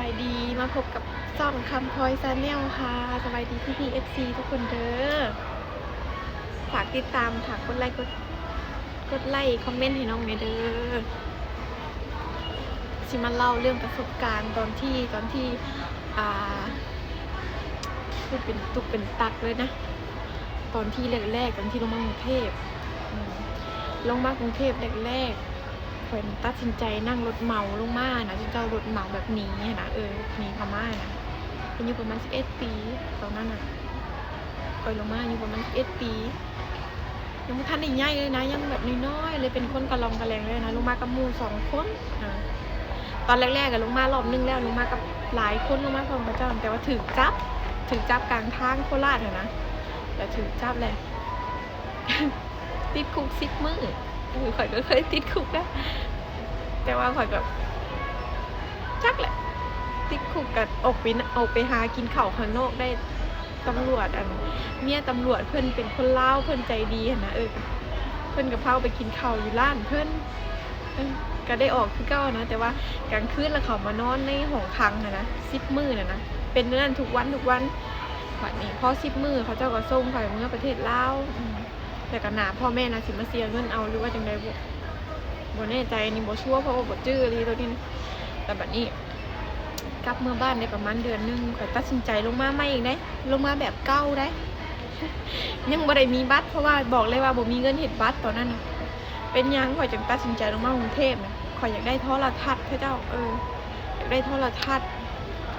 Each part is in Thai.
ายดีมาพบกับซ่องคำพลอยซาแนลค่ะสบายดีพี่เอฟซีทุกคนเด้อฝากติดตามฝากกดไลค์กดไลค์คอมเมนต์ให้น้องเด้อชิมาเล่าเรื่องประสบการณ์ตอนที่อ่าพูดเป็นตุกเป็นตักเลยนะตอนที่แรกๆตอนที่ลงมากรุงเทพลงมากรุงเทพแรกๆข่อยตัดสินใจนั่งรถเหมาลงมานะที่เจ้ารถเหมาแบบนี้นะหนีพม่านะอายุประมาณ11 ปีตอนนั้นน่ะข่อยลงมาอายุประมาณ11 ปียังไม่ทันได้ใหญ่เลยนะยังแบบน้อยๆเลยเป็นคนกระลองกระแรงเลยนะลงมากับหมู่2 คนตอนแรกๆก็ลงมารอบนึงแล้วลงมากับหลายคนลงมาพร้อมกับเจ้าแต่ว่าถือจับกลางทางโคราชนะแต่ถือจับแหละ ติดคุก10 มื้อข่อยก็เคยติดคุกนะแต่ว่าข่อยแบบจักแหละติดคุกกับออกไปหากินข้าวข้างนอกได้ตำรวจเมียตำรวจเพิ่นเป็นคนลาวเพิ่นใจดีนะเพิ่นกับเผาไปกินข้าวอยู่ร้านเพิ่นก็ได้ออกคือเก่านะแต่ว่ากลางคืนแล้วเขามานอนในห้องขังนะ10 มื้อนะเป็นนั่นทุกวันวันนี้พอ10 มื้อเขาเจ้าก็ส่งข่อยเมื่อประเทศลาวแต่ก็หนาพ่อแม่นะสิมาเสียเงินเอาหรือว่าจังไดบ่แน่ใจนี่บ่ชัวร์เพราะว่าบ่จื้อเลยตัวนี้นะแต่บัดนี้กลับเมื่อบ้านได้ประมาณเดือนนึงข่อยตัดสินใจลงมาใหม่อีกได้ลงมาแบบเก่าได้ ยังบ่ได้มีบัตรเพราะว่าบอกเลยว่าบ่มีเงินเฮ็ดบัตรตอนนั้นเป็นยังข่อยจึงตัดสินใจลงมากรุงเทพนะข่อยอยากได้โทรทัศน์พระเจ้าอยากได้โทรทัศน์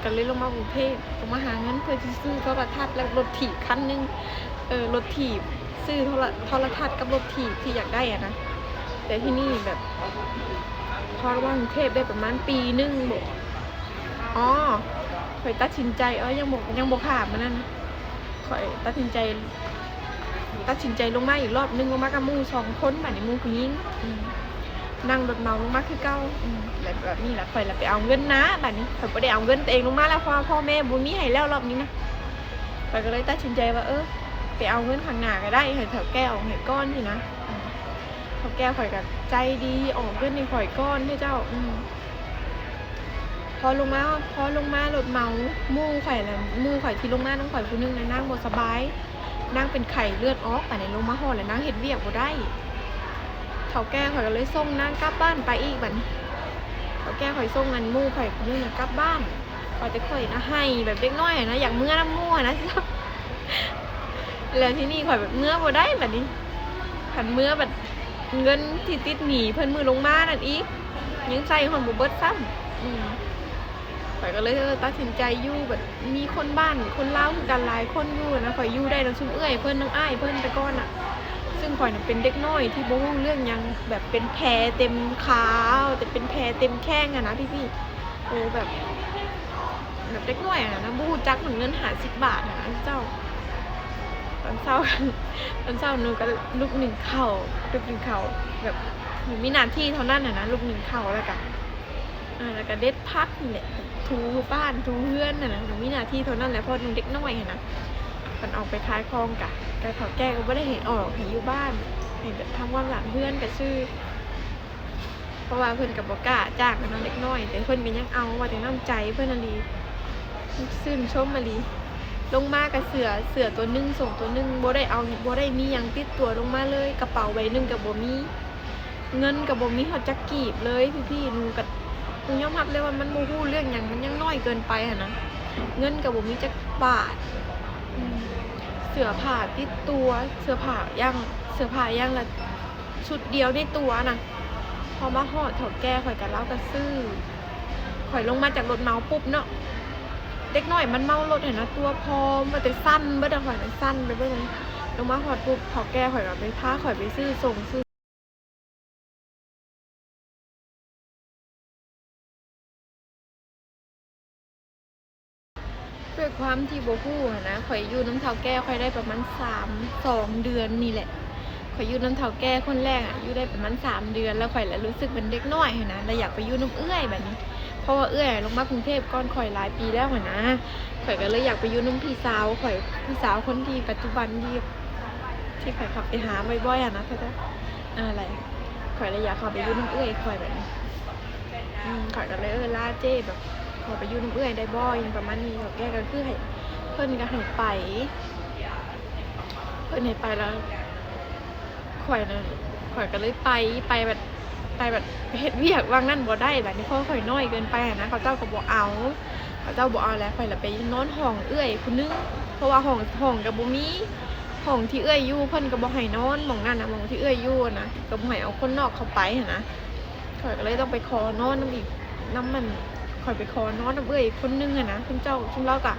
ก็เลยลงมากรุงเทพลงมาหาเงินเพื่อที่ซื้อโทรทัศน์แล้วรถถีบคันนึงรถถีบซื้อโทรทัศน์กับรถถีบที่อยากได้นะแต่ที่นี่แบบพอว่ากรุงเทพได้ประมาณปีนึงบอกข่อยตัดสินใจยังบอกขาดมันนั่นข่อยตัดสินใจลงมาอีกรอบนึงลงมากับหมู่2 คนแบบนี้หมู่ผู้หญิงนั่งรถเมาลงมาคือเก่าแบบนี้แหละข่อยไปเอาเงินนะแบบนี้ข่อยบ่ได้เอาเงินตัวเองลงมาแล้วพ่อแม่บ่มีให้แล้วรอบนี้นะข่อยก็เลยตัดสินใจว่าไปเอาเงินข้างหน้าก็ได้ให้แถวแก้วให้ก้อนสินะแถวแก้วข่อยก็ใจดีออกเงินในข่อยก้อนให้เจ้าพอลงมารถเมาหมู่ข่อยที่ลงมาน้องข่อยผู้นึงนะนั่งบ่สบายนั่งเป็นไข้เลือดออกแต่ในลงมาห่อแล้วนั่งเฮ็ดเวียกบ่ได้เฒ่าแก่ข่อยก็เลยส่งนั่งกลับบ้านไปอีกบัดนี้เฒ่าแก่ข่อยส่งเงินหมู่ข่อยผู้นึงกลับบ้านข่อยจะข่อยนะให้แบบเด็กน้อยนะอยากเมื่อน้ำมั่วนะแล้วที่นี่ข่อยแบบเมื่อบ่ได้บัดนี้คันเมื่อแบบเงินที่ติดหนี้เพิ่นมือลงมานั่นอีกยังใส่ฮอดบ่เบิดซ้ำข่อยก็เลยตัดสินใจอยู่แบบมีคนบ้านคนลาวกันหลายคนอยู่นะข่อยอยู่ได้ทั้งซุมเอื้อยเพิ่นทั้งอ้ายเพิ่นแต่ก่อนซึ่งข่อยน่ะเป็นเด็กน้อยที่บ่รู้เรื่องหยังแบบเป็นแผลเต็มขาแต่เป็นแผลเต็มแข้งนะพี่แบบเด็กน้อยนะบ่รู้จักเงิน50 บาทนะเจ้าตอนเช้าหนูก็ลุกหนึ่งเข่าแบบหนูมีหน้าที่เท่านั้นนะลุกหนึ่งเข่าแล้วก็เด็ดพักนี่แหละถูบ้านถูเฮือนนะหนูมีหน้าที่เท่านั้นแหละเพราะหนูเด็กน้อยนะมันออกไปขายของกะแต่เขาแก้ก็ไม่ได้เห็นออกเห็นอยู่บ้านเห็นแบบทำความหลังเพื่อนกับชื่อเพราะว่าเพื่อนกับบอกกะจ้างน้องเด็กน้อยแต่เพื่อนก็ยังเอาว่าแต่น้ำใจเพื่อนอะไรซื่นชมมาลีลงมากับเสือตัวนึงส่งตัวนึงบ่ได้มียังติดตัวลงมาเลยกระเป๋าใบนึงกับบ่มีเงินกับบ่มีหอดจักกีบเลยพี่หนูยอมรับเลยว่ามันโมหูเรื่องอย่างมันยังน้อยเกินไปนะเงินกับบ่มีจักบาทเสื้อผ้าติดตัวเสื้อผ้าย่างละชุดเดียวในตัวนะพอมาห่อเถาแก่ข่อยกับเล้ากับซื้อข่อยลงมาจากรถเมาปุ๊บเนาะเด็กน้อยมันเมารถเห็นนะตัวพอมาแต่สั้นเบื่อข่อยมันสั้นไปเบื่อลงมาห่อปุ๊บเถาแก่ข่อยกับไปพาข่อยไปซื้อส่งด้วยความที่โบฮู้นะข่อยอยู่น้ำเถาแก่ข่อยได้ประมาณ2 เดือนนี่แหละข่อยอยู่น้ำเถาแก่คนแรกอยู่ได้ประมาณ3 เดือนแล้วข่อยแล้วรู้สึกเป็นเด็กน้อยนะแล้วอยากไปอยู่น้ำเอื้อยแบบนี้เพราะว่าเอื้อยลงมากรุงเทพก่อนข่อยหลายปีแล้วนะข่อยก็เลยอยากไปอยู่น้ำพี่สาวคนที่ปัจจุบันที่ข่อยขับไปหาบ่อยๆนะเขาจะอะไรข่อยเลยอยากขับไปอยู่น้ำเอื้อยข่อยแบบนี้ข่อยก็เลยล่าเจ้แบบ ขอไปอยู่น้ำเอื้อยได้บ่อย่างประมาณนี้เฒ่าแก่ก็คือให้เพิ่นก็ให้ไปเพิ่นให้ไปแล้วข่อยน่ะข่อยก็เลยไปแบบเฮ็ดเวียกว่างนั่นบ่ได้แบบนี้เพราะข่อยน้อยเกินไปนะเขาเจ้าก็บ่เอาเขาเจ้าบ่เอาแล้วข่อยละไปนอนห้องเอื้อยผู้นึงเพราะว่าห้องก็บ่มีห้องที่เอื้อยอยู่เพิ่นก็บ่ให้นอนหม้องนั้นน่ะหม้องที่เอื้อยอยู่นะก็บ่ให้เอาคนนอกเข้าไปหันนะข่อยก็เลยต้องไปขอนอนนำอีกนำมันข่อยไปขอนอนนำเอื้อยคนนึงอ่ะนะเพิ่นเจ้าซุมเราก็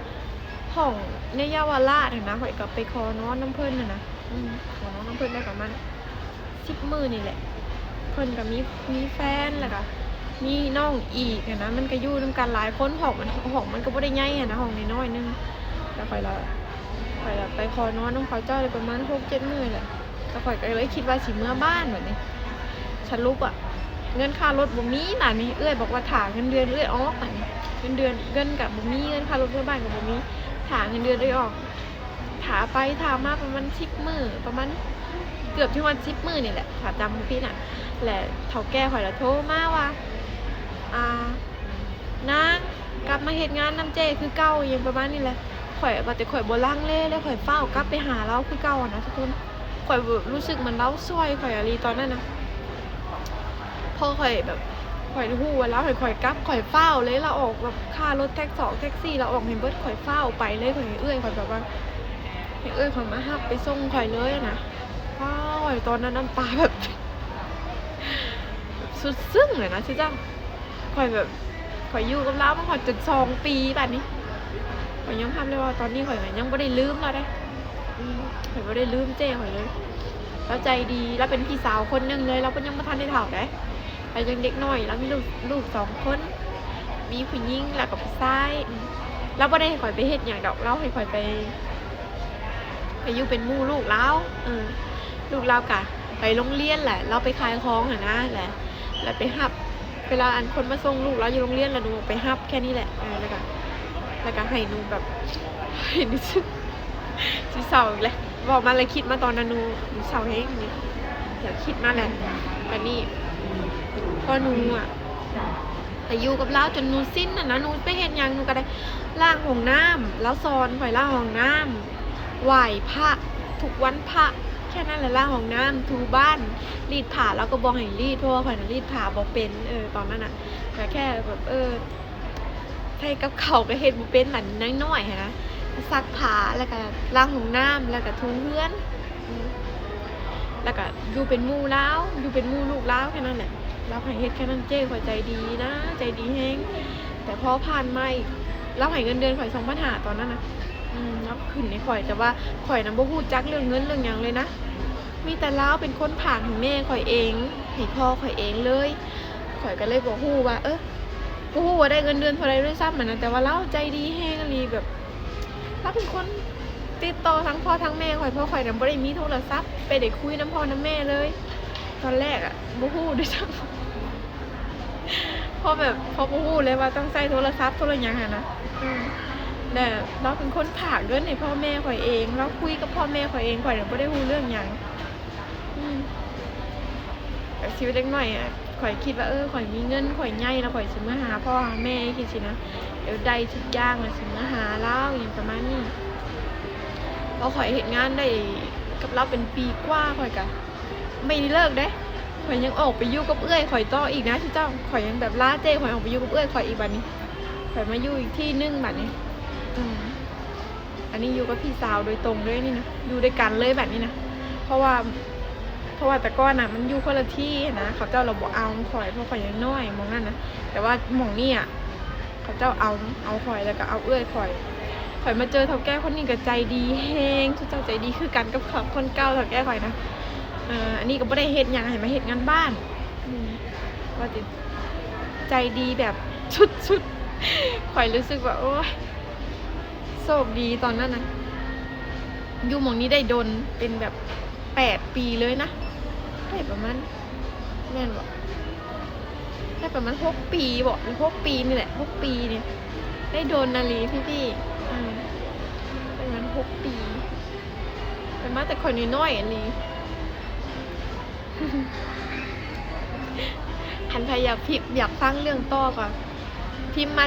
ห้องในเยาวราชนะข่อยก็ไปขอนอนนำเพิ่นน่ะนะขอนอนนำเพิ่นได้ประมาณ10 มื้อนี่แหละเพิ่นก็มีแฟนแล้วก็มีน้องอีกนะมันก็อยู่นำกันหลายคนห้องมันก็บ่ได้ใหญ่นะห้องน้อยๆนึงแล้วข่อยละไปขอนอนน้องเขาเจ้าเลยประมาณ6-7 มื้อแหละแต่ข่อยก็เลยคิดว่าสิเมื่อบ้านแบบนี้สรุปอ่ะเงินค่ารถบ่มีบาดนี้เอื้อยบอกว่าถาเงินเดือนเอื้อยออกบัดนี้เงินก็บ่มีเงินค่ารถเมื่อบ้านก็บ่มีถาเงินเดือนเอื้อยออกถาไปถามาประมาณ10 มื้อประมาณเกือบที่วัน10 มื้อนี่แหละถ้าจำบ่ผิดน่ะแหละเฒ่าแก่ข่อยละโทรมาว่านางกลับมาเฮ็ดงานนำเจ้คือเก่าอย่างประมาณนี้แหละข่อยว่าแต่ข่อยบ่ลังเลแล้วข่อยเฝ้ากลับไปหาเราคือเก่านะทุกคนข่อยรู้สึกเหมือนเราซอยข่อยอะลีตอนนั้นนะพอข่อยแบบข่อยฮู้ว่าแล้วข่อยกลับข่อยเฝ้าเลยเราออกแบบค่ารถแท็กซี่เราออกให้เบิดข่อยเฝ้าไปเลยข่อยเอื้อยข่อยแบบว่าให้เอื้อยข่อยมารับไปส่งข่อยเลยนะข่อยตอนนั้นน้ำตาแบบสุดซึ้งเลยนะชื่อจ้าข่อยแบบข่อยอยู่กับเรามาข่อยจน2 ปีแบบนี้ข่อยยังทำเลยว่าตอนนี้ข่อยยังไม่ได้ลืมเราได้ข่อยไม่ได้ลืมเจ้ข่อยเลยแล้วใจดีแล้วเป็นพี่สาวคนนึงเลยเราก็ยังไม่ทันได้เฒ่าได้ไปยังเด็กน้อยแล้วมีลูก2 คนมีผู้หญิงแล้วกับผู้ชายแล้วไม่ได้ให้ข่อยไปเฮ็ดอย่างดอกเราให้ข่อยไปอยู่เป็นหมู่ลูกแล้วลูกเรากะไปโรงเรียนแหละเราไปขายของนะแล้วไปหับเวลาอันคนมาส่งลูกเราอยู่โรงเรียนแล้วหนูไปหับแค่นี้แหละแล้วก็ให้หนูแบบให้หนูสิเศร้าอีกแล้วบอกมาเลยคิดมาตอนนั้นหนูเศร้าเองนี่อยากคิดมาแหละแบบนี้พอหนูไปอยู่กับเราจนหนูสิ้นนะหนูไปเห็นยังหนูก็ได้ล้างห้องน้ำแล้วซอนข่อยล้างห้องน้ำไหว้พระทุกวันพระแค่นั้นแหละล้างห้องน้ำถูบ้านรีดผ้าแล้วก็บอกให้รีดเพราะว่าข่อยน่ะรีดผ้าบ่เป็นตอนนั้นน่ะแต่แค่แบบใช้กับเขาก็เฮ็ดบ่เป็นหลันน้อยๆนะซักผ้าแล้วก็ล้างห้องน้ำแล้วก็ถูเรือนแล้วก็อยู่เป็นหมู่แล้วอยู่เป็นหมู่ลูกแล้วแค่นั้นแหละเราให้เฮ็ดแค่นั้นเจ้ข่อยใจดีนะใจดีแฮงแต่พอผ่านมาอีกเราให้เงินเดือนข่อย2,500ตอนนั้นนะแล้วขึ้นในข่อยแต่ว่าข่อยน่ะบ่ฮู้จักเรื่องเงินเรื่องหยังเลยนะมีแต่ลาวเป็นคนผ่านให้แม่ข่อยเองให้พ่อข่อยเองเลยข่อยก็เลยบ่ฮู้ว่าบ่ฮู้ว่าได้เงินเดือนเท่าไรด้วยซ้ำนะแต่ว่าเราใจดีแฮงอีหลีแบบเราเป็นคนติดต่อทั้งพ่อทั้งแม่ข่อยเพราะข่อยน่ะบ่ได้มีโทรศัพท์ไปได้คุยนำพ่อนำแม่เลยตอนแรกบ่ฮู้ด้วยซ้ำพอบ่ฮู้เลยว่าต้องใช้โทรศัพท์โทรหยังนะแต่เราเป็นคนฝากเงินให้พ่อแม่ข่อยเองเราคุยกับพ่อแม่ข่อยเองข่อยน่ะบ่ได้ฮู้เรื่องหยังกับชีวิตเล็กน้อยข่อยคิดว่าข่อยมีเงินข่อยใหญ่แล้วข่อยสิมาหาพ่อหาแม่คิดสินะเดี๋ยวได้ทุกอย่างน่ะสิมาหาเราอย่างประมาณนี้พอข่อยเฮ็ดงานได้กับเราเป็นปีกว่าข่อยก็ไม่เลิกเด้ข่อยยังออกไปอยู่กับเอื้อยข่อยต่ออีกนะที่เจ้าข่อยยังแบบลาเจ้ข่อยออกไปอยู่กับเอื้อยข่อยอีกบัดนี้ข่อยมาอยู่อีกที่นึงบัดนี้อันนี้อยู่กับพี่สาวโดยตรงเลยนี่นะอยู่ด้วยกันเลยแบบนี้นะเพราะว่าแต่ก่อนน่ะมันอยู่คนละที่นะเขาเจ้าเราบอกเอาข่อยเพราะข่อยยังน้อยมองนั่นนะแต่ว่าหม่องนี่เขาเจ้าเอาข่อยแล้วก็เอาเอื้อยข่อยมาเจอเฒ่าแก่คนนี้ก็ใจดีแฮงทุกเจ้าใจดีคือกันกับคนเก่าเฒ่าแก่ข่อยนะอันนี้ก็บ่ได้เฮ็ดหยังให้มาเฮ็ดงานบ้านว่าติใจดีแบบชุดข่อยรู้สึกว่าโอ๊ยโชคดีตอนนั้นนะอยู่หม่องนี้ได้ดนเป็นแบบ8 ปีเลยนะได้ประมาณแม่นบ่ได้ประมาณ6 ปีบ่หรือ6 ปีนี่แหละ6 ปีนี่ได้โดนนาลีพี่ประมาณ6 ปีเป็นมาแต่คนน้อยๆอันนี้หันไปอยากฟังเรื่องต่อก่อนพิมพ์มา